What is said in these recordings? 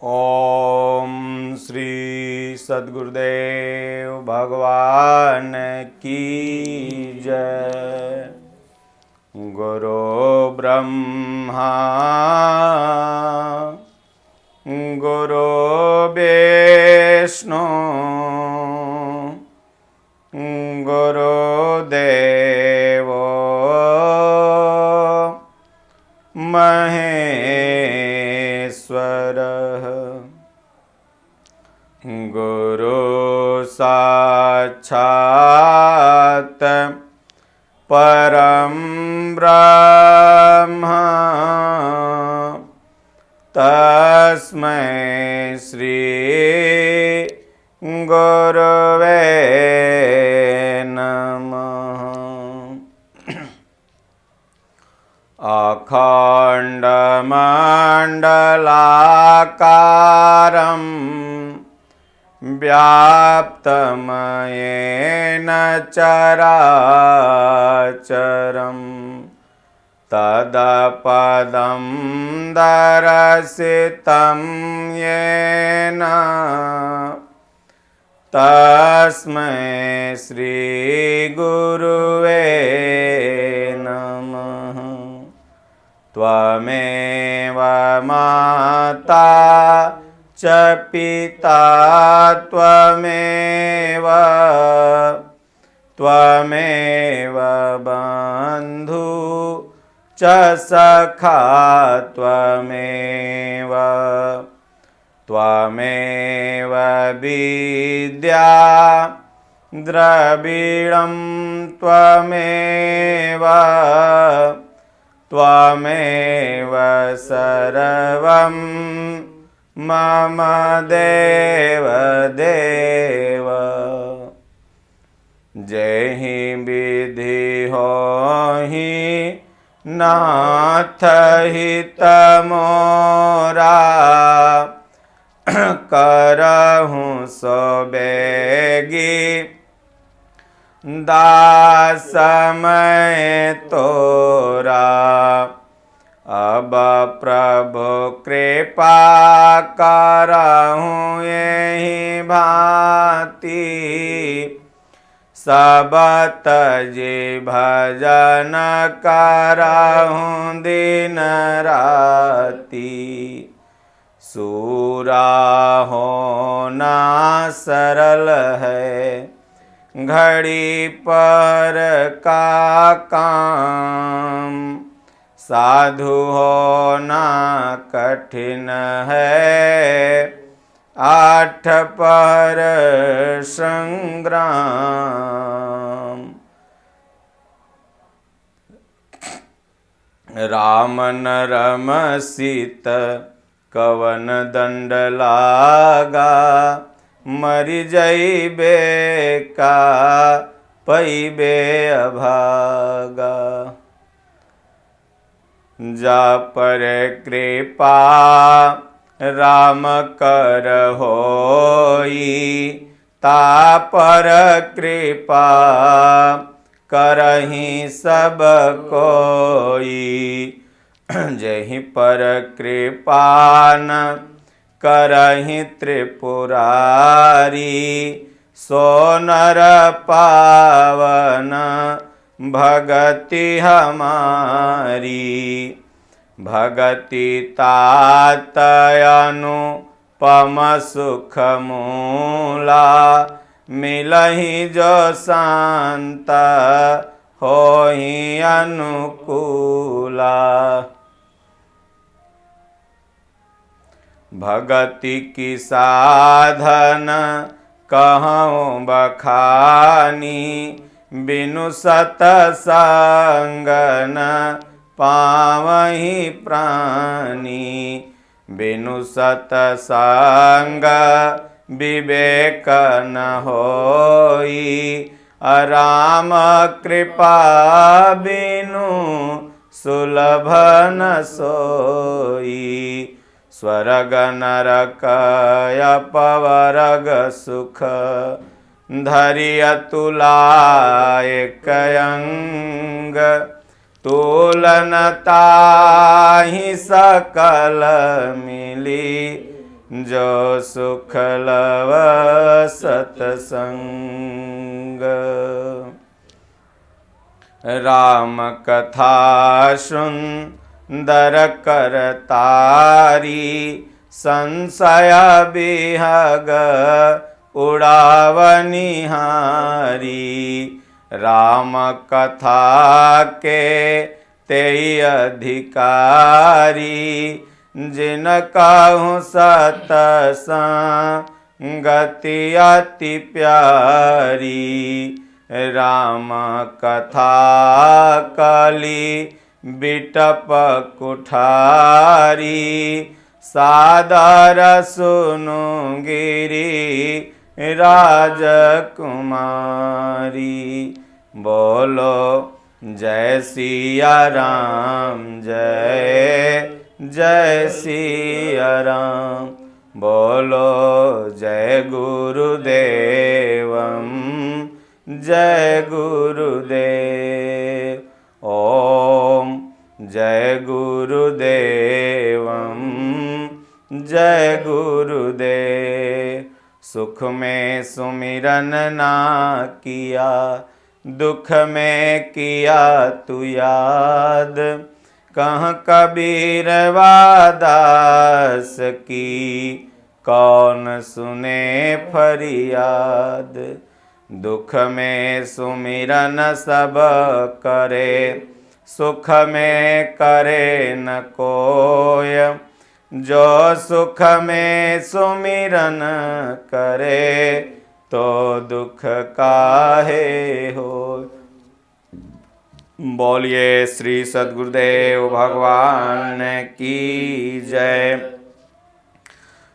ओम श्री सद्गुरुदेव भगवान की जय। गुरु ब्रह्मा गुरु विष्णु गुरुदेव महेश्वरः। गुरु साक्षात् परं ब्रह्म तस्मै श्री गुरवे नमः। अखण्डमण्डलाकारं व्याप्तमयेन चराचरं तदपदं दर्शितं येन तस्मै श्रीगुरुवे नमः। त्वमेव माता च पिता त्वमेव बन्धु च सखा त्वमेव विद्या द्रविणं त्वमेव सर्वं मम देव। जहि विधि होहि नाथ हित मोरा करहूँ सो बेगी दास मैं तोरा। अब प्रभु कृपा करहूँ यही भांति सब तजी भजन करहूँ दिन राति। सूरा होना सरल है घड़ी पर का काम, साधु होना कठिन है आठ पर संग्राम। राम नरम सीत कवन दंड लागा, मरि जइबे का पइबे अभागा। जा पर कृपा राम कर होई, ता पर कृपा करहि सब कोई। जहि पर कृपा न करहि त्रिपुरारी, सो नर पावन भगति हमारी। भगति तात अनुपम सुख मूला, मिलहि जो शांत होहि अनुकूला। भगति की साधन कहूँ बखानी, बिनु सतसंग न पावहि प्राणी। बिनु सतसंग विवेक न होई, राम कृपा बिनु सुलभ न सोई। स्वर्ग नरक अपवर्ग सुख, धरिय तुलाय कयंग। तुलनता ही सकल मिली जो सुख लव सतसंग। राम कथा सुंदर करतारी, संशय बिहग उड़ावनिहारी। राम कथा के तेई अधिकारी, जिन कहूँ सतसंगति अति प्यारी। राम कथा कली बिटप कुठारी, सादर सुनु गिरी राजकुमारी। बोलो जय सिया राम, जय जय सिया राम। बोलो जय गुरुदेवम, जय गुरुदेव। ओम जय गुरुदेवम, जय गुरुदेव। सुख में सुमिरन ना किया, दुख में किया तू याद। कह कबीर वादास की, कौन सुने फरियाद। दुख में सुमिरन सब करे, सुख में करे न कोय। जो सुख में सुमिरन करे, तो दुख काहे हो। बोलिए श्री सद्गुरुदेव भगवान की जय।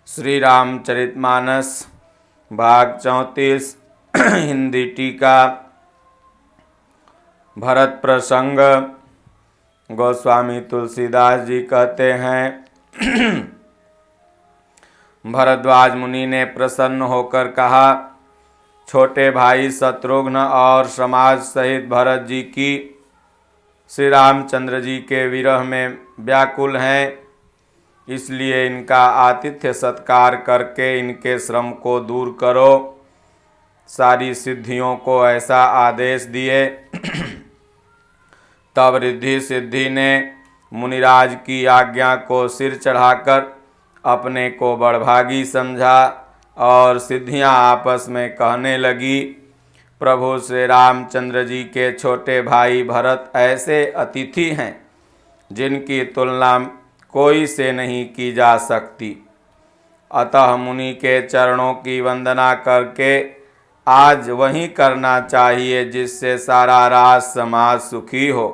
श्री रामचरितमानस भाग 34 हिंदी टीका। भरत प्रसंग। गोस्वामी तुलसीदास जी कहते हैं, भरद्वाज मुनि ने प्रसन्न होकर कहा, छोटे भाई शत्रुघ्न और समाज सहित भरत जी की श्री रामचंद्र जी के विरह में व्याकुल हैं, इसलिए इनका आतिथ्य सत्कार करके इनके श्रम को दूर करो। सारी सिद्धियों को ऐसा आदेश दिए। तब रिद्धि सिद्धि ने मुनिराज की आज्ञा को सिर चढ़ाकर अपने को बड़भागी समझा और सिद्धियां आपस में कहने लगी, प्रभु श्री रामचंद्र जी के छोटे भाई भरत ऐसे अतिथि हैं जिनकी तुलना कोई से नहीं की जा सकती। अतः मुनि के चरणों की वंदना करके आज वही करना चाहिए जिससे सारा राज समाज सुखी हो।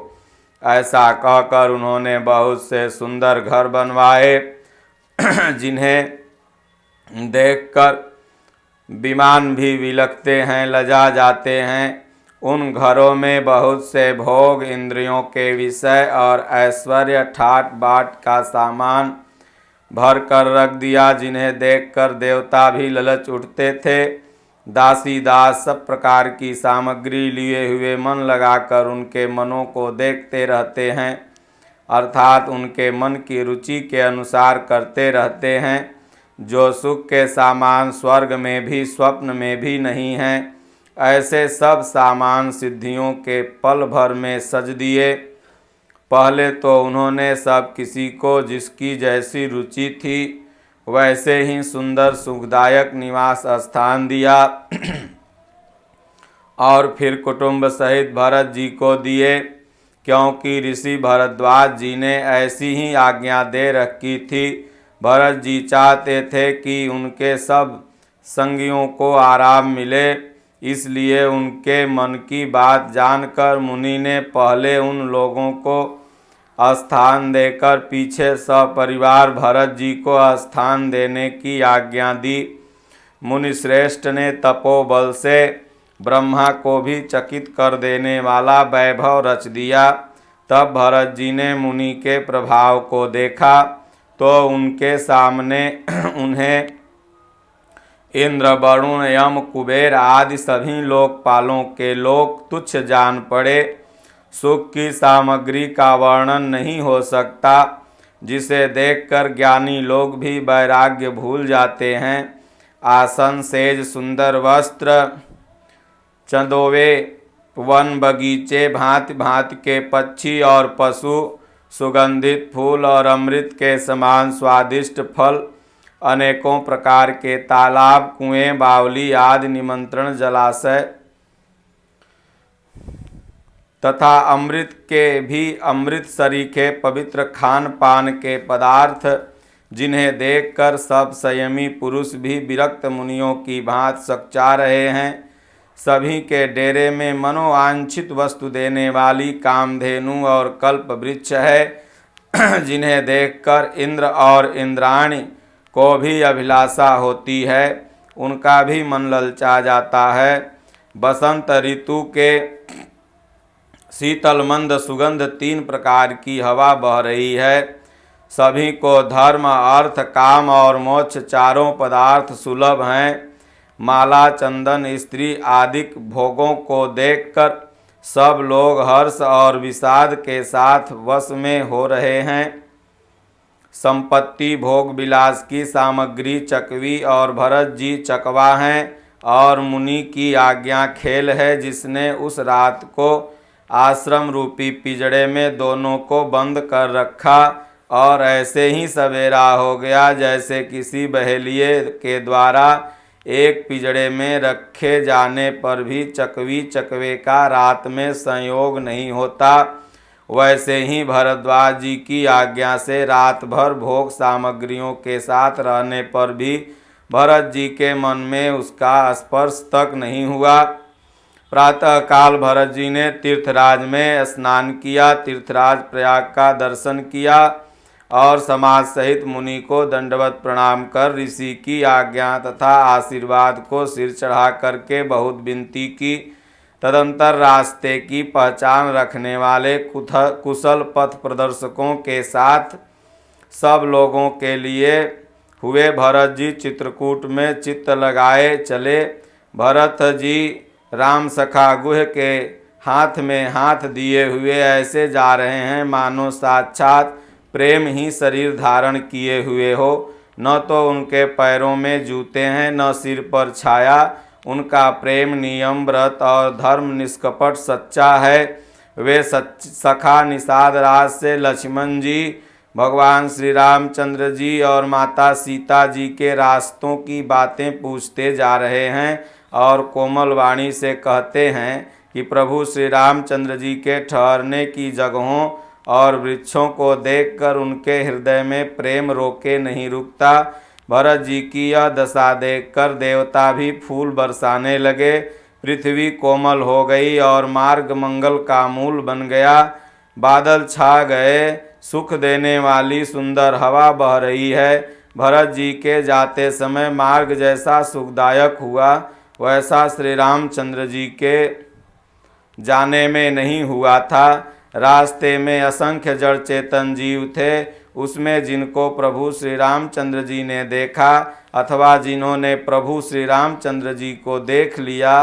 ऐसा कहकर उन्होंने बहुत से सुंदर घर बनवाए, जिन्हें देखकर विमान भी विलखते हैं, लजा जाते हैं। उन घरों में बहुत से भोग, इंद्रियों के विषय और ऐश्वर्य, ठाट बाट का सामान भर कर रख दिया, जिन्हें देखकर देवता भी ललच उठते थे। दासी दास सब प्रकार की सामग्री लिए हुए मन लगाकर उनके मनों को देखते रहते हैं, अर्थात उनके मन की रुचि के अनुसार करते रहते हैं। जो सुख के सामान स्वर्ग में भी स्वप्न में भी नहीं हैं, ऐसे सब सामान सिद्धियों के पल भर में सज दिए। पहले तो उन्होंने सब किसी को जिसकी जैसी रुचि थी वैसे ही सुंदर सुखदायक निवास स्थान दिया और फिर कुटुंब सहित भरत जी को दिए, क्योंकि ऋषि भरद्वाज जी ने ऐसी ही आज्ञा दे रखी थी। भरत जी चाहते थे कि उनके सब संगियों को आराम मिले, इसलिए उनके मन की बात जानकर मुनि ने पहले उन लोगों को स्थान देकर पीछे सपरिवार भरत जी को स्थान देने की आज्ञा दी। मुनि श्रेष्ठ ने तपोबल से ब्रह्मा को भी चकित कर देने वाला वैभव रच दिया। तब भरत जी ने मुनि के प्रभाव को देखा तो उनके सामने उन्हें इंद्र, वरुण, यम, कुबेर आदि सभी लोकपालों के लोग तुच्छ जान पड़े। सुख की सामग्री का वर्णन नहीं हो सकता। जिसे देखकर ज्ञानी लोग भी वैराग्य भूल जाते हैं। आसन, सेज, सुंदर वस्त्र, चंदोवे, वन, बगीचे, भांति भांति के पक्षी और पशु, सुगंधित फूल और अमृत के समान स्वादिष्ट फल, अनेकों प्रकार के तालाब, कुएं, बावली आदि निमंत्रण जलाशय तथा अमृत के भी अमृत सरीखे पवित्र खान पान के पदार्थ, जिन्हें देखकर सब संयमी पुरुष भी विरक्त मुनियों की भांति सकचा रहे हैं। सभी के डेरे में मनोवांछित वस्तु देने वाली कामधेनु और कल्प वृक्ष है, जिन्हें देखकर इंद्र और इंद्राणी को भी अभिलाषा होती है, उनका भी मन ललचा जाता है। बसंत ऋतु के शीतल मंद सुगंध 3 प्रकार की हवा बह रही है। सभी को धर्म, अर्थ, काम और मोक्ष चारों पदार्थ सुलभ हैं। माला, चंदन, स्त्री आदि भोगों को देखकर सब लोग हर्ष और विषाद के साथ वश में हो रहे हैं। संपत्ति, भोग विलास की सामग्री चकवी और भरत जी चकवा हैं, और मुनि की आज्ञा खेल है, जिसने उस रात को आश्रम रूपी पिंजड़े में दोनों को बंद कर रखा, और ऐसे ही सवेरा हो गया जैसे किसी बहेलिए के द्वारा एक पिंजड़े में रखे जाने पर भी चकवी चकवे का रात में संयोग नहीं होता। वैसे ही भरद्वाज जी की आज्ञा से रात भर भोग सामग्रियों के साथ रहने पर भी भरत जी के मन में उसका स्पर्श तक नहीं हुआ। प्रातः काल भरत जी ने तीर्थराज में स्नान किया, तीर्थराज प्रयाग का दर्शन किया और समाज सहित मुनि को दंडवत प्रणाम कर ऋषि की आज्ञा तथा आशीर्वाद को सिर चढ़ा करके बहुत विनती की। तदंतर रास्ते की पहचान रखने वाले कुशल पथ प्रदर्शकों के साथ सब लोगों के लिए हुए भरत जी चित्रकूट में चित्त लगाए चले। भरत जी राम सखा गुह के हाथ में हाथ दिए हुए ऐसे जा रहे हैं मानो साक्षात प्रेम ही शरीर धारण किए हुए हो। न तो उनके पैरों में जूते हैं, न सिर पर छाया। उनका प्रेम नियम, व्रत और धर्म निष्कपट सच्चा है। वे सखा निषाद राज से लक्ष्मण जी, भगवान श्री रामचंद्र जी और माता सीता जी के रास्तों की बातें पूछते जा रहे हैं और कोमल वाणी से कहते हैं कि प्रभु श्री रामचंद्र जी के ठहरने की जगहों और वृक्षों को देखकर उनके हृदय में प्रेम रोके नहीं रुकता। भरत जी की यह दशा देखकर देवता भी फूल बरसाने लगे। पृथ्वी कोमल हो गई और मार्ग मंगल का मूल बन गया। बादल छा गए, सुख देने वाली सुंदर हवा बह रही है। भरत जी के जाते समय मार्ग जैसा सुखदायक हुआ वैसा श्री रामचंद्र जी के जाने में नहीं हुआ था। रास्ते में असंख्य जड़ चेतन जीव थे, उसमें जिनको प्रभु श्री रामचंद्र जी ने देखा अथवा जिन्होंने प्रभु श्री रामचंद्र जी को देख लिया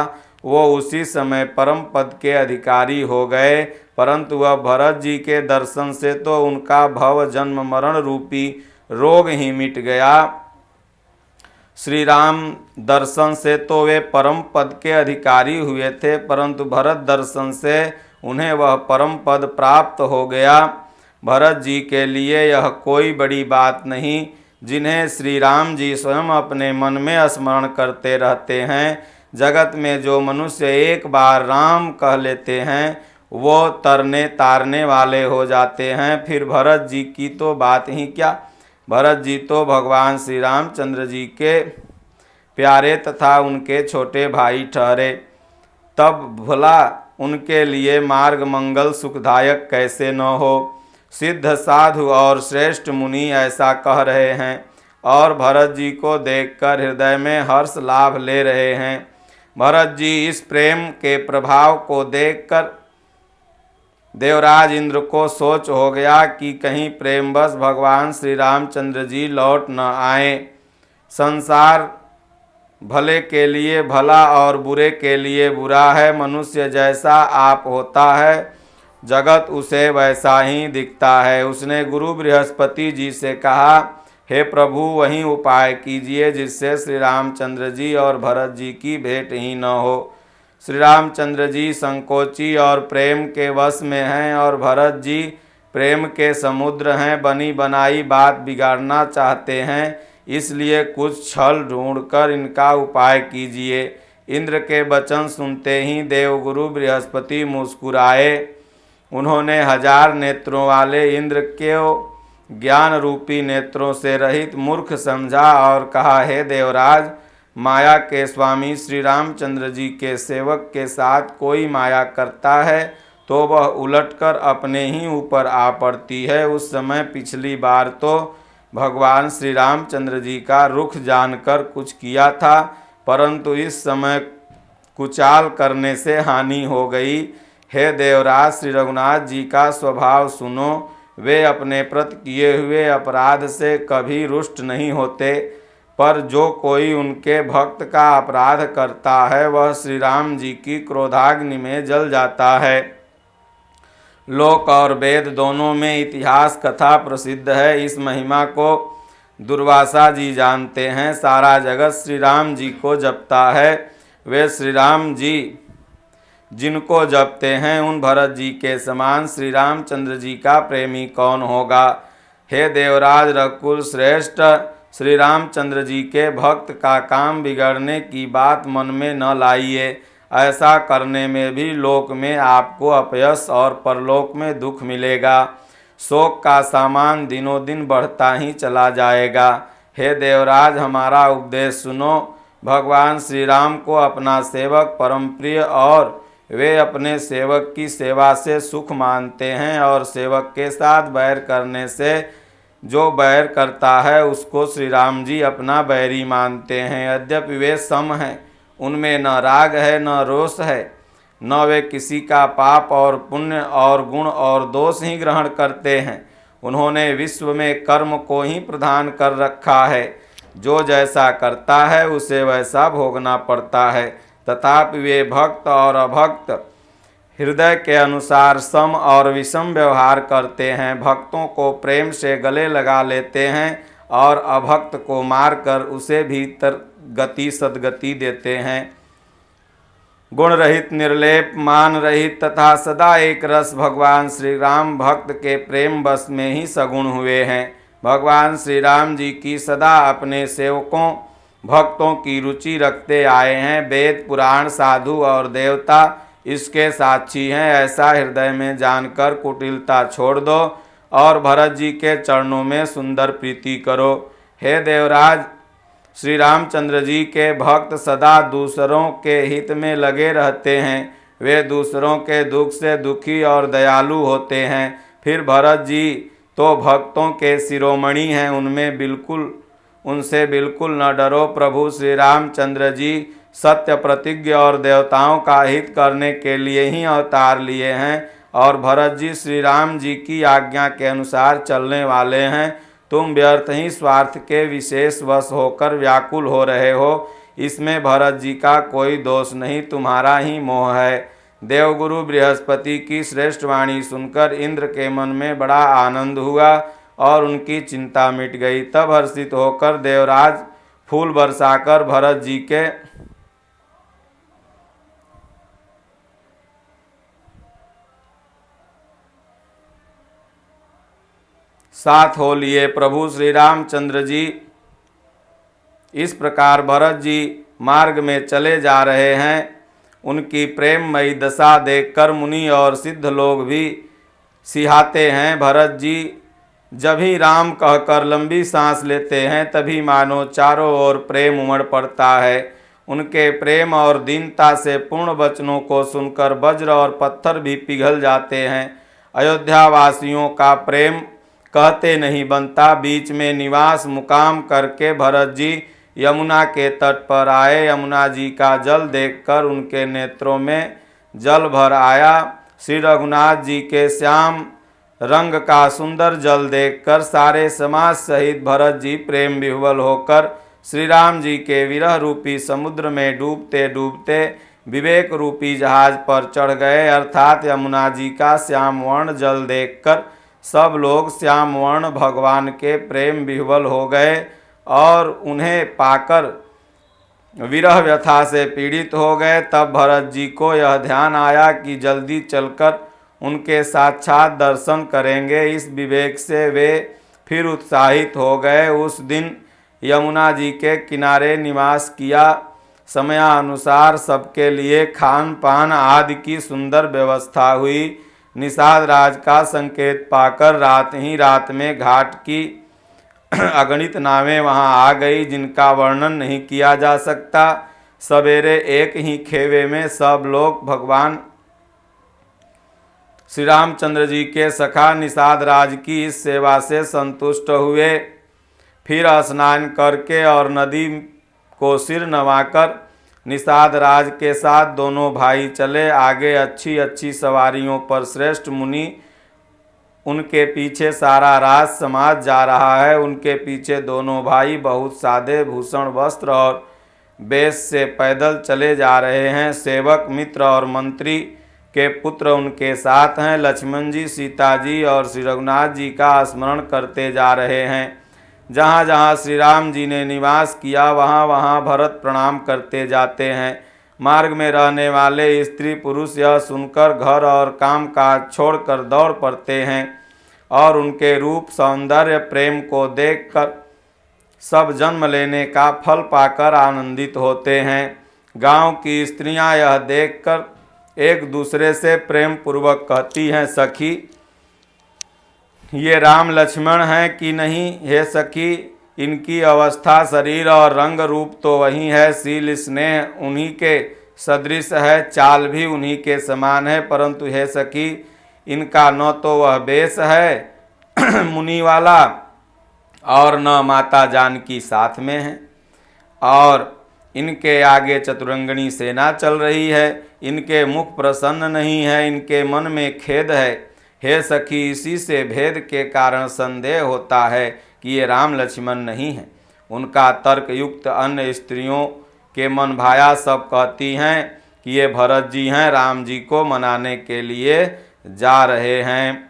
वो उसी समय परम पद के अधिकारी हो गए। परंतु वह भरत जी के दर्शन से तो उनका भव जन्म मरण रूपी रोग ही मिट गया। श्री राम दर्शन से तो वे परम पद के अधिकारी हुए थे, परंतु भरत दर्शन से उन्हें वह परम पद प्राप्त हो गया। भरत जी के लिए यह कोई बड़ी बात नहीं, जिन्हें श्री राम जी स्वयं अपने मन में स्मरण करते रहते हैं। जगत में जो मनुष्य एक बार राम कह लेते हैं वो तरने तारने वाले हो जाते हैं। फिर भरत जी की तो बात ही क्या। भरत जी तो भगवान श्री रामचंद्र जी के प्यारे तथा उनके छोटे भाई ठहरे, तब भला उनके लिए मार्ग मंगल सुखदायक कैसे न हो। सिद्ध साधु और श्रेष्ठ मुनि ऐसा कह रहे हैं और भरत जी को देखकर हृदय में हर्ष लाभ ले रहे हैं। भरत जी इस प्रेम के प्रभाव को देखकर देवराज इंद्र को सोच हो गया कि कहीं प्रेमवश भगवान श्री रामचंद्र जी लौट न आए। संसार भले के लिए भला और बुरे के लिए बुरा है। मनुष्य जैसा आप होता है जगत उसे वैसा ही दिखता है। उसने गुरु बृहस्पति जी से कहा, हे प्रभु, वही उपाय कीजिए जिससे श्री रामचंद्र जी और भरत जी की भेंट ही न हो। श्री रामचंद्र जी संकोची और प्रेम के वश में हैं और भरत जी प्रेम के समुद्र हैं। बनी बनाई बात बिगाड़ना चाहते हैं, इसलिए कुछ छल ढूंढकर इनका उपाय कीजिए। इंद्र के वचन सुनते ही देवगुरु बृहस्पति मुस्कुराए। उन्होंने 1000 नेत्रों वाले इंद्र को ज्ञान रूपी नेत्रों से रहित मूर्ख समझा और कहा, हे देवराज, माया के स्वामी श्री रामचंद्र जी के सेवक के साथ कोई माया करता है तो वह उलटकर अपने ही ऊपर आ पड़ती है। उस समय पिछली बार तो भगवान श्री रामचंद्र जी का रुख जानकर कुछ किया था, परंतु इस समय कुचाल करने से हानि हो गई। हे देवराज, श्री रघुनाथ जी का स्वभाव सुनो। वे अपने प्रति किए हुए अपराध से कभी रुष्ट नहीं होते, पर जो कोई उनके भक्त का अपराध करता है वह श्री राम जी की क्रोधाग्नि में जल जाता है। लोक और वेद दोनों में इतिहास कथा प्रसिद्ध है। इस महिमा को दुर्वासा जी जानते हैं। सारा जगत श्री राम जी को जपता है। वे श्री राम जी जिनको जपते हैं उन भरत जी के समान श्री रामचंद्र जी का प्रेमी कौन होगा। हे देवराज रघुकुल श्रेष्ठ, श्री रामचंद्र जी के भक्त का काम बिगड़ने की बात मन में न लाइए। ऐसा करने में भी लोक में आपको अपयश और परलोक में दुख मिलेगा। शोक का सामान दिनों दिन बढ़ता ही चला जाएगा। हे देवराज, हमारा उपदेश सुनो। भगवान श्री राम को अपना सेवक परम प्रिय और वे अपने सेवक की सेवा से सुख मानते हैं और सेवक के साथ बैर करने से जो बैर करता है उसको श्री राम जी अपना बैरी मानते हैं। यद्यपि वे सम हैं, उनमें न राग है न रोष है, न वे किसी का पाप और पुण्य और गुण और दोष ही ग्रहण करते हैं। उन्होंने विश्व में कर्म को ही प्रधान कर रखा है। जो जैसा करता है उसे वैसा भोगना पड़ता है। तथापि वे भक्त और अभक्त हृदय के अनुसार सम और विषम व्यवहार करते हैं। भक्तों को प्रेम से गले लगा लेते हैं और अभक्त को मारकर उसे भीतर गति सद्गति देते हैं। गुण रहित, निर्लेप, मान रहित तथा सदा एक रस भगवान श्री राम भक्त के प्रेम बस में ही सगुण हुए हैं। भगवान श्री राम जी की सदा अपने सेवकों भक्तों की रुचि रखते आए हैं। वेद, पुराण, साधु और देवता इसके साक्षी हैं। ऐसा हृदय में जानकर कुटिलता छोड़ दो और भरत जी के चरणों में सुंदर प्रीति करो। हे देवराज, श्री रामचंद्र जी के भक्त सदा दूसरों के हित में लगे रहते हैं। वे दूसरों के दुख से दुखी और दयालु होते हैं। फिर भरत जी तो भक्तों के शिरोमणि हैं, उनसे बिल्कुल न डरो। प्रभु श्री रामचंद्र जी सत्य प्रतिज्ञ और देवताओं का हित करने के लिए ही अवतार लिए हैं और भरत जी श्री राम जी की आज्ञा के अनुसार चलने वाले हैं। तुम व्यर्थ ही स्वार्थ के विशेष वश होकर व्याकुल हो रहे हो। इसमें भरत जी का कोई दोष नहीं, तुम्हारा ही मोह है। देवगुरु बृहस्पति की श्रेष्ठ वाणी सुनकर इंद्र के मन में बड़ा आनंद हुआ और उनकी चिंता मिट गई। तब हर्षित होकर देवराज फूल बरसाकर भरत जी के साथ हो लिए। प्रभु श्री रामचंद्र जी इस प्रकार भरत जी मार्ग में चले जा रहे हैं। उनकी प्रेममयी दशा देखकर मुनि और सिद्ध लोग भी सिहाते हैं। भरत जी जब ही राम कहकर लंबी सांस लेते हैं तभी मानो चारों ओर प्रेम उमड़ पड़ता है। उनके प्रेम और दीनता से पूर्ण वचनों को सुनकर वज्र और पत्थर भी पिघल जाते हैं। अयोध्या वासियों का प्रेम कहते नहीं बनता। बीच में निवास मुकाम करके भरत जी यमुना के तट पर आए। यमुना जी का जल देखकर उनके नेत्रों में जल भर आया। श्री रघुनाथ जी के श्याम रंग का सुंदर जल देखकर सारे समाज सहित भरत जी प्रेम विह्वल होकर श्री राम जी के विरह रूपी समुद्र में डूबते डूबते विवेक रूपी जहाज पर चढ़ गए, अर्थात यमुना जी का श्याम वर्ण जल देखकर सब लोग श्याम वर्ण भगवान के प्रेम विह्वल हो गए और उन्हें पाकर विरह व्यथा से पीड़ित हो गए। तब भरत जी को यह ध्यान आया कि जल्दी चलकर उनके साक्षात दर्शन करेंगे। इस विवेक से वे फिर उत्साहित हो गए। उस दिन यमुना जी के किनारे निवास किया। समयानुसार सबके लिए खान पान आदि की सुंदर व्यवस्था हुई। निषाद राज का संकेत पाकर रात ही रात में घाट की अगणित नावें वहां आ गई, जिनका वर्णन नहीं किया जा सकता। सवेरे एक ही खेवे में सब लोग भगवान श्री रामचंद्र जी के सखा निषाद राज की इस सेवा से संतुष्ट हुए। फिर स्नान करके और नदी को सिर नवाकर निषाद राज के साथ दोनों भाई चले। आगे अच्छी अच्छी सवारियों पर श्रेष्ठ मुनि, उनके पीछे सारा राज समाज जा रहा है। उनके पीछे दोनों भाई बहुत सादे भूषण वस्त्र और वेश से पैदल चले जा रहे हैं। सेवक मित्र और मंत्री के पुत्र उनके साथ हैं। लक्ष्मण जी, सीता जी और श्री रघुनाथ जी का स्मरण करते जा रहे हैं। जहाँ जहाँ श्री राम जी ने निवास किया वहाँ वहाँ भरत प्रणाम करते जाते हैं। मार्ग में रहने वाले स्त्री पुरुष यह सुनकर घर और काम काज छोड़कर दौड़ पड़ते हैं और उनके रूप सौंदर्य प्रेम को देखकर सब जन्म लेने का फल पाकर आनंदित होते हैं। गांव की स्त्रियां यह देखकर एक दूसरे से प्रेम पूर्वक कहती हैं, सखी ये राम लक्ष्मण हैं कि नहीं? हे सखी, इनकी अवस्था, शरीर और रंग रूप तो वही है। शील स्नेह उन्हीं के सदृश है, चाल भी उन्हीं के समान है, परंतु हे सखी इनका न तो वह वेश है मुनि वाला और न माता जानकी साथ में है, और इनके आगे चतुरंगनी सेना चल रही है। इनके मुख प्रसन्न नहीं है, इनके मन में खेद है। हे सखी, इसी से भेद के कारण संदेह होता है कि ये राम लक्ष्मण नहीं हैं। उनका तर्क युक्त अन्य स्त्रियों के मन भाया सब कहती हैं कि ये भरत जी हैं, राम जी को मनाने के लिए जा रहे हैं।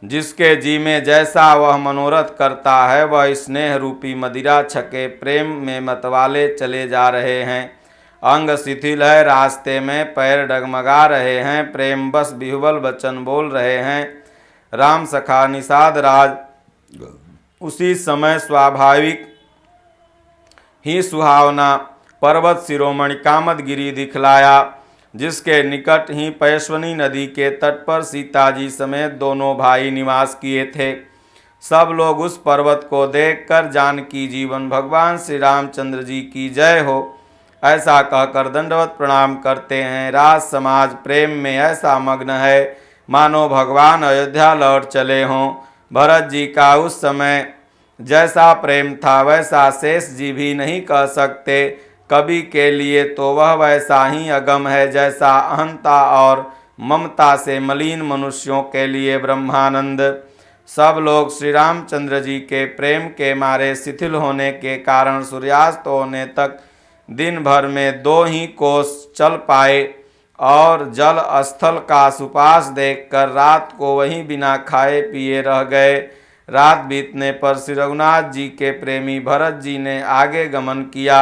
जिसके जी में जैसा वह मनोरथ करता है, वह स्नेह रूपी मदिरा छके प्रेम में मतवाले चले जा रहे हैं। अंग शिथिल है, रास्ते में पैर डगमगा रहे हैं, प्रेम बस बिहुबल वचन बोल रहे हैं। राम सखा निषाद राज उसी समय स्वाभाविक ही सुहावना पर्वत शिरोमणि कामदगिरि दिखलाया, जिसके निकट ही पैश्वनी नदी के तट पर सीता जी समेत दोनों भाई निवास किए थे। सब लोग उस पर्वत को देखकर जानकी जीवन भगवान श्री रामचंद्र जी की जय हो ऐसा कहकर दंडवत प्रणाम करते हैं। राज समाज प्रेम में ऐसा मग्न है मानो भगवान अयोध्या लौट चले हों। भरत जी का उस समय जैसा प्रेम था वैसा शेष जी भी नहीं कह सकते। कवि के लिए तो वह वैसा ही अगम है जैसा अहंता और ममता से मलिन मनुष्यों के लिए ब्रह्मानंद। सब लोग श्री रामचंद्र जी के प्रेम के मारे शिथिल होने के कारण सूर्यास्त होने तक दिन भर में 2 ही कोस चल पाए और जल स्थल का सुपास देखकर रात को वहीं बिना खाए पिए रह गए। रात बीतने पर श्री रघुनाथ जी के प्रेमी भरत जी ने आगे गमन किया।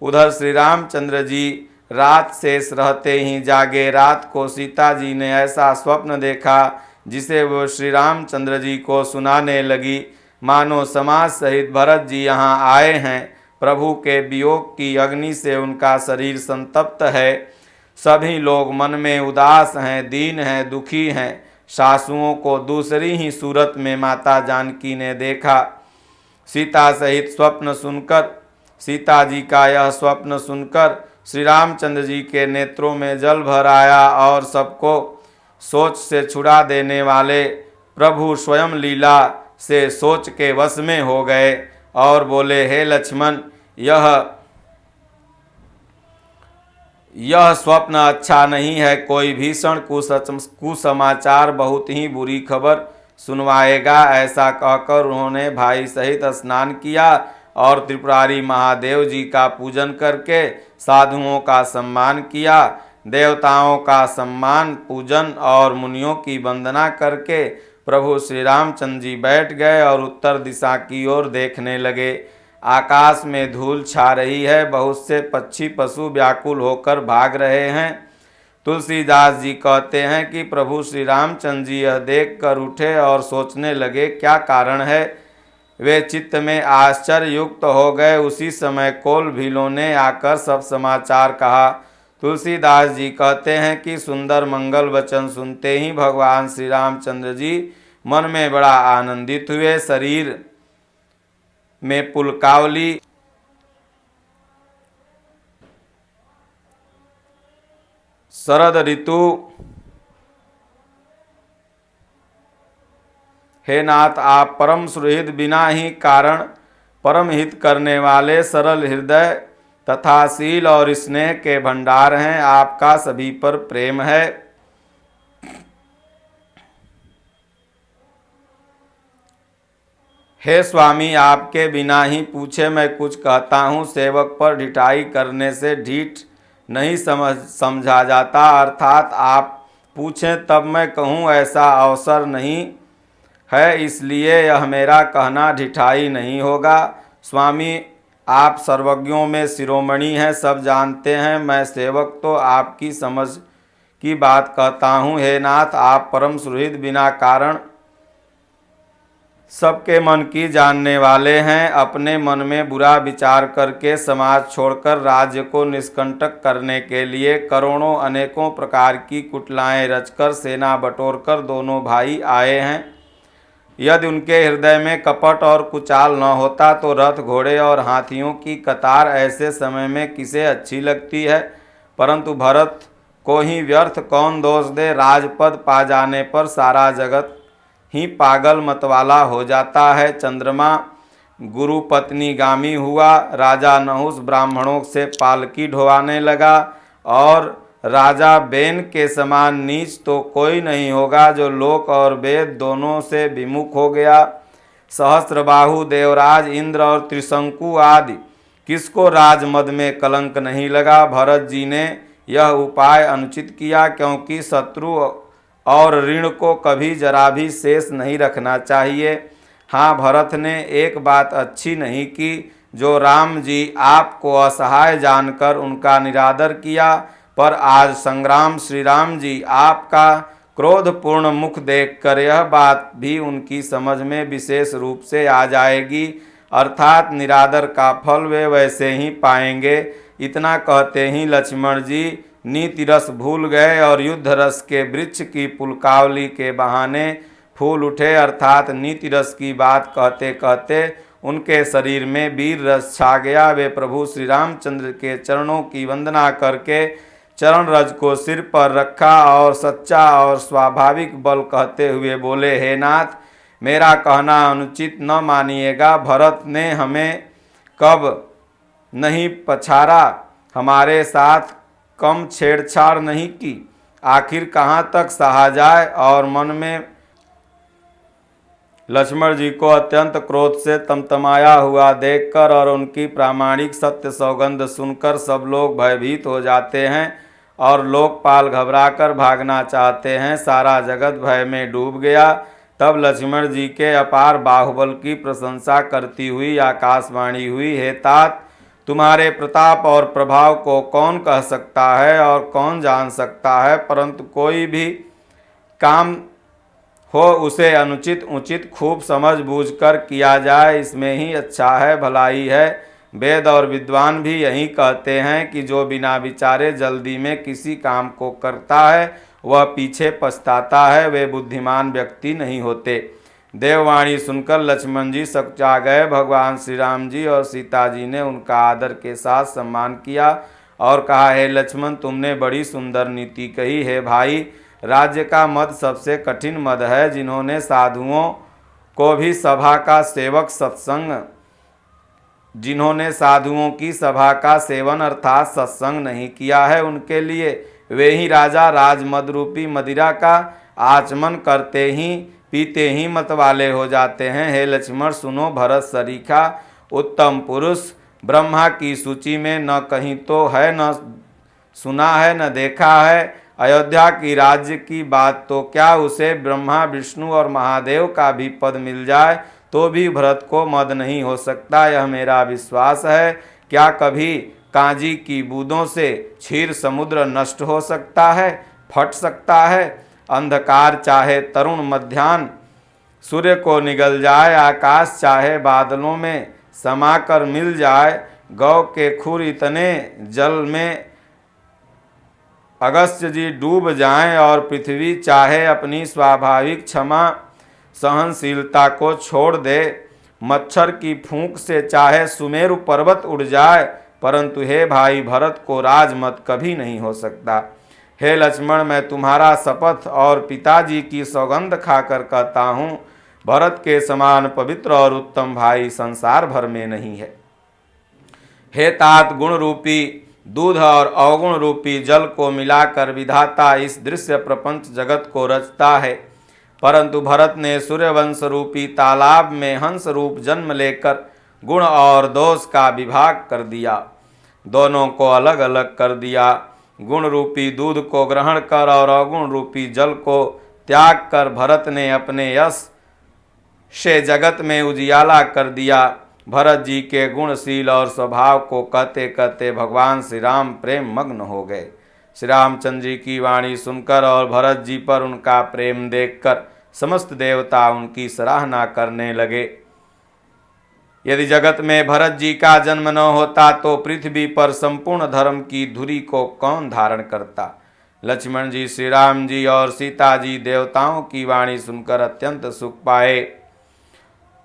उधर श्री रामचंद्र जी रात शेष रहते ही जागे। रात को सीता जी ने ऐसा स्वप्न देखा जिसे वो श्री रामचंद्र जी को सुनाने लगी। मानो समाज सहित भरत जी यहाँ आए हैं। प्रभु के वियोग की अग्नि से उनका शरीर संतप्त है। सभी लोग मन में उदास हैं, दीन हैं, दुखी हैं। सासुओं को दूसरी ही सूरत में माता जानकी ने देखा। सीता सहित स्वप्न सुनकर सीता जी का यह स्वप्न सुनकर श्री रामचंद्र जी के नेत्रों में जल भर आया और सबको सोच से छुड़ा देने वाले प्रभु स्वयं लीला से सोच के वश में हो गए और बोले, हे लक्ष्मण, यह स्वप्न अच्छा नहीं है। कोई भीषण कुसमाचार, बहुत ही बुरी खबर सुनवाएगा। ऐसा कहकर उन्होंने भाई सहित स्नान किया और त्रिपुरारी महादेव जी का पूजन करके साधुओं का सम्मान किया। देवताओं का सम्मान पूजन और मुनियों की वंदना करके प्रभु श्री रामचंद्र जी बैठ गए और उत्तर दिशा की ओर देखने लगे। आकाश में धूल छा रही है, बहुत से पक्षी पशु व्याकुल होकर भाग रहे हैं। तुलसीदास जी कहते हैं कि प्रभु श्री रामचंद्र जी यह देख कर उठे और सोचने लगे क्या कारण है। वे चित्त में आश्चर्य युक्त हो गए। उसी समय कोल भीलों ने आकर सब समाचार कहा। तुलसीदास जी कहते हैं कि सुंदर मंगल वचन सुनते ही भगवान श्री रामचंद्र जी मन में बड़ा आनंदित हुए। शरीर में पुलकावली शरद ऋतु, हे नाथ आप परम सुहृद बिना ही कारण परम हित करने वाले सरल हृदय तथा शील और स्नेह के भंडार हैं। आपका सभी पर प्रेम है। हे स्वामी आपके बिना ही पूछे मैं कुछ कहता हूँ। सेवक पर ढिठाई करने से ढीठ नहीं समझा जाता, अर्थात आप पूछें तब मैं कहूँ ऐसा अवसर नहीं है, इसलिए यह मेरा कहना ढिठाई नहीं होगा। स्वामी आप सर्वज्ञों में शिरोमणि हैं, सब जानते हैं। मैं सेवक तो आपकी समझ की बात कहता हूँ। हे नाथ आप परम सुहृद बिना कारण सबके मन की जानने वाले हैं। अपने मन में बुरा विचार करके समाज छोड़कर राज्य को निष्कंटक करने के लिए करोड़ों अनेकों प्रकार की कुटिलाएं रचकर सेना बटोरकर दोनों भाई आए हैं। यदि उनके हृदय में कपट और कुचाल न होता तो रथ घोड़े और हाथियों की कतार ऐसे समय में किसे अच्छी लगती है। परंतु भरत को ही व्यर्थ कौन दोष दे। राजपद पा जाने पर सारा जगत ही पागल मतवाला हो जाता है। चंद्रमा गुरु पत्नी गामी हुआ। राजा नहुस ब्राह्मणों से पालकी ढोवाने लगा और राजा बेन के समान नीच तो कोई नहीं होगा जो लोक और वेद दोनों से विमुख हो गया। सहस्त्रबाहु देवराज इंद्र और त्रिशंकु आदि किसको राजमद में कलंक नहीं लगा। भरत जी ने यह उपाय अनुचित किया, क्योंकि शत्रु और ऋण को कभी जरा भी शेष नहीं रखना चाहिए। हाँ, भरत ने एक बात अच्छी नहीं की, जो राम जी आपको असहाय जानकर उनका निरादर किया। पर आज संग्राम श्री राम जी आपका क्रोधपूर्ण मुख देखकर यह बात भी उनकी समझ में विशेष रूप से आ जाएगी, अर्थात निरादर का फल वे वैसे ही पाएंगे। इतना कहते ही लक्ष्मण जी नीति रस भूल गए और युद्ध रस के वृक्ष की पुलकावली के बहाने फूल उठे, अर्थात नीति रस की बात कहते कहते उनके शरीर में वीर रस छा गया। वे प्रभु श्री रामचंद्र के चरणों की वंदना करके चरण रज को सिर पर रखा और सच्चा और स्वाभाविक बल कहते हुए बोले, हे नाथ मेरा कहना अनुचित न मानिएगा। भरत ने हमें कब नहीं पछाड़ा, हमारे साथ कम छेड़छाड़ नहीं की, आखिर कहाँ तक सहा जाए। और मन में लक्ष्मण जी को अत्यंत क्रोध से तमतमाया हुआ देखकर और उनकी प्रामाणिक सत्य सौगंध सुनकर सब लोग भयभीत हो जाते हैं और लोकपाल घबराकर भागना चाहते हैं। सारा जगत भय में डूब गया। तब लक्ष्मण जी के अपार बाहुबल की प्रशंसा करती हुई आकाशवाणी हुई, हे तात तुम्हारे प्रताप और प्रभाव को कौन कह सकता है और कौन जान सकता है, परंतु कोई भी काम हो उसे अनुचित उचित खूब समझ बूझकर किया जाए, इसमें ही अच्छा है, भलाई है। वेद और विद्वान भी यही कहते हैं कि जो बिना विचारे जल्दी में किसी काम को करता है वह पीछे पछताता है, वे बुद्धिमान व्यक्ति नहीं होते। देववाणी सुनकर लक्ष्मण जी सकचा गए। भगवान श्री राम जी और सीता जी ने उनका आदर के साथ सम्मान किया और कहा, हे लक्ष्मण तुमने बड़ी सुंदर नीति कही है भाई। राज्य का मद सबसे कठिन मद है। जिन्होंने साधुओं को भी सभा का सेवक सत्संग जिन्होंने साधुओं की सभा का सेवन अर्थात सत्संग नहीं किया है, उनके लिए वे ही राजा राजमद रूपी मदिरा का आचमन करते ही पीते ही मत वाले हो जाते हैं। हे लक्ष्मण सुनो, भरत सरीखा उत्तम पुरुष ब्रह्मा की सूची में न कहीं तो है, न सुना है, न देखा है। अयोध्या की राज्य की बात तो क्या, उसे ब्रह्मा विष्णु और महादेव का भी पद मिल जाए तो भी भरत को मद नहीं हो सकता, यह मेरा विश्वास है। क्या कभी कांजी की बूंदों से क्षीर समुद्र नष्ट हो सकता है, फट सकता है? अंधकार चाहे तरुण मध्याह्न सूर्य को निगल जाए, आकाश चाहे बादलों में समाकर मिल जाए, गौ के खुर इतने जल में अगस्त्य जी डूब जाएं, और पृथ्वी चाहे अपनी स्वाभाविक क्षमा सहनशीलता को छोड़ दे, मच्छर की फूंक से चाहे सुमेरु पर्वत उड़ जाए, परंतु हे भाई भरत को राजमत कभी नहीं हो सकता। हे लक्ष्मण, मैं तुम्हारा शपथ और पिताजी की सौगंध खाकर कहता हूँ, भरत के समान पवित्र और उत्तम भाई संसार भर में नहीं है। हे तात, गुण रूपी दूध और अवगुण रूपी जल को मिलाकर विधाता इस दृश्य प्रपंच जगत को रचता है, परंतु भरत ने सूर्यवंश रूपी तालाब में हंस रूप जन्म लेकर गुण और दोष का विभाग कर दिया, दोनों को अलग अलग कर दिया। गुण रूपी दूध को ग्रहण कर और अवगुण रूपी जल को त्याग कर भरत ने अपने यश से जगत में उजियाला कर दिया। भरत जी के गुणशील और स्वभाव को कहते कहते भगवान श्री राम प्रेम मग्न हो गए। श्री रामचंद्र जी की वाणी सुनकर और भरत जी पर उनका प्रेम देखकर समस्त देवता उनकी सराहना करने लगे। यदि जगत में भरत जी का जन्म न होता तो पृथ्वी पर संपूर्ण धर्म की धुरी को कौन धारण करता। लक्ष्मण जी, श्री राम जी और सीता जी देवताओं की वाणी सुनकर अत्यंत सुख पाए,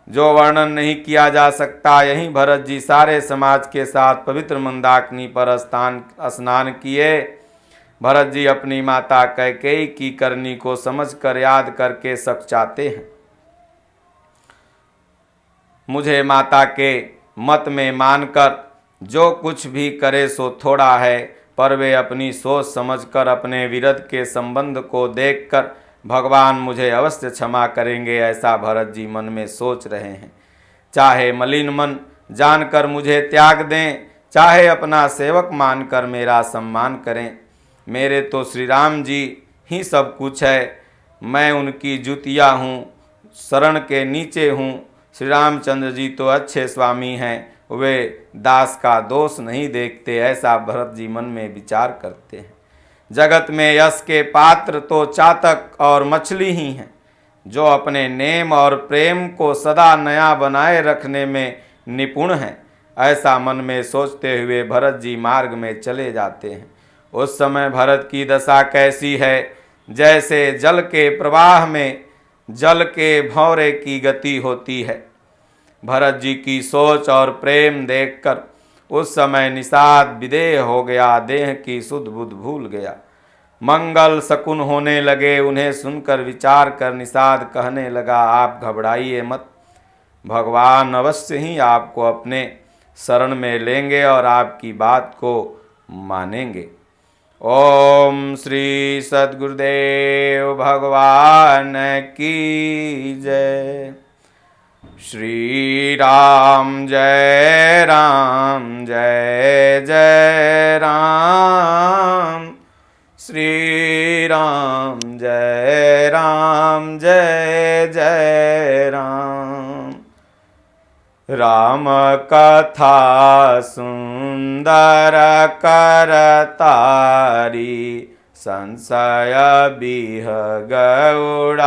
जो वर्णन नहीं किया जा सकता। यहीं भरत जी सारे समाज के साथ पवित्र मंदाकिनी पर स्नान किए। भरत जी अपनी माता कैकेयी की करनी को समझकर याद करके सकचाते हैं, मुझे माता के मत में मानकर जो कुछ भी करे सो थोड़ा है, पर वे अपनी सोच समझकर अपने विरध के संबंध को देखकर भगवान मुझे अवश्य क्षमा करेंगे, ऐसा भरत जी मन में सोच रहे हैं। चाहे मलिन मन जानकर मुझे त्याग दें, चाहे अपना सेवक मानकर मेरा सम्मान करें, मेरे तो श्री राम जी ही सब कुछ है। मैं उनकी जुतिया हूँ, शरण के नीचे हूँ। श्री रामचंद्र जी तो अच्छे स्वामी हैं, वे दास का दोष नहीं देखते, ऐसा भरत जी मन में विचार करते हैं। जगत में यश के पात्र तो चातक और मछली ही हैं, जो अपने नेम और प्रेम को सदा नया बनाए रखने में निपुण हैं। ऐसा मन में सोचते हुए भरत जी मार्ग में चले जाते हैं। उस समय भरत की दशा कैसी है, जैसे जल के प्रवाह में जल के भंवरे की गति होती है। भरत जी की सोच और प्रेम देखकर उस समय निषाद विदेह हो गया, देह की सुध बुध भूल गया। मंगल शकुन होने लगे, उन्हें सुनकर विचार कर निषाद कहने लगा, आप घबराइए मत, भगवान अवश्य ही आपको अपने शरण में लेंगे और आपकी बात को मानेंगे। ओम श्री सद्गुरुदेव भगवान की जय। श्री राम जय राम जय जय राम, श्री राम जय जय राम। राम कथा सुंदर करतारी, संशय बिह गौड़ावनिहारी।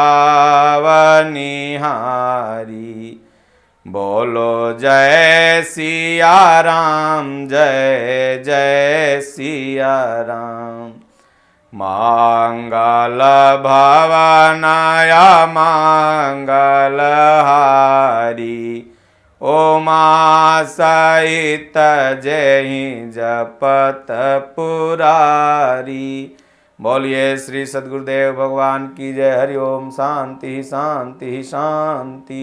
बोलो जय सिया राम जय जय सिया राम। मंगल भवनाया मंगल हारी, ओमा सहित जय जपत पुरारी। बोलिए श्री सद्गुरुदेव भगवान की जय। हरि ओम। शांति शांति शांति।